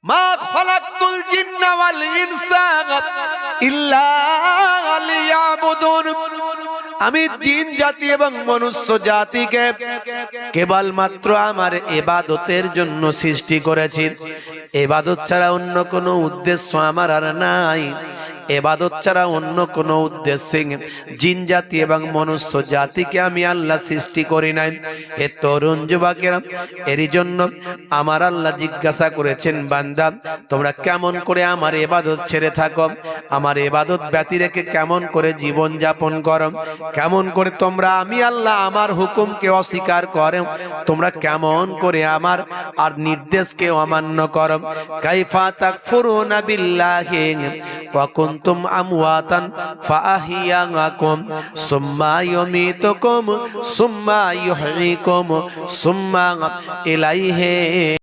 মা খালাকতুল জিন্না ওয়াল ইনসা ইল্লা লিয়াবুদুন, আমি জিন জাতি এবং মনুষ্য জাতিকে কেবলমাত্র আমার ইবাদতের জন্য সৃষ্টি করেছি। ইবাদত ছাড়া অন্য কোনো উদ্দেশ্য আমার আর নাই। ইবাদত ছাড়া অন্য কোনো উদ্দেশ্যে জিন জাতি এবং মনুষ্য জাতিকে আমি আল্লাহ সৃষ্টি করি নাই। হে তরুণ যুবকেরা, এরই জন্য আমার আল্লাহ জিজ্ঞাসা করেছেন, বান্দা তোমরা কেমন করে আমার ইবাদত ছেড়ে থাকো, আমার ইবাদত ব্যতি রেখে কেমন করে জীবন যাপন করো, কেমন করে তোমরা আমি আল্লাহ আমার হুকুমকে অস্বীকার করো, তোমরা কেমন করে আমার আর নির্দেশকে অমান্য করো। কাইফা তাকফুরুনা বিল্লাহি ওয়া কুনতুম আমওয়াতান ফাআহিয়াকুম সুম্মা ইউমীতুকুম সুম্মা ইউহয়িকুম সুম্মা ইলাইহি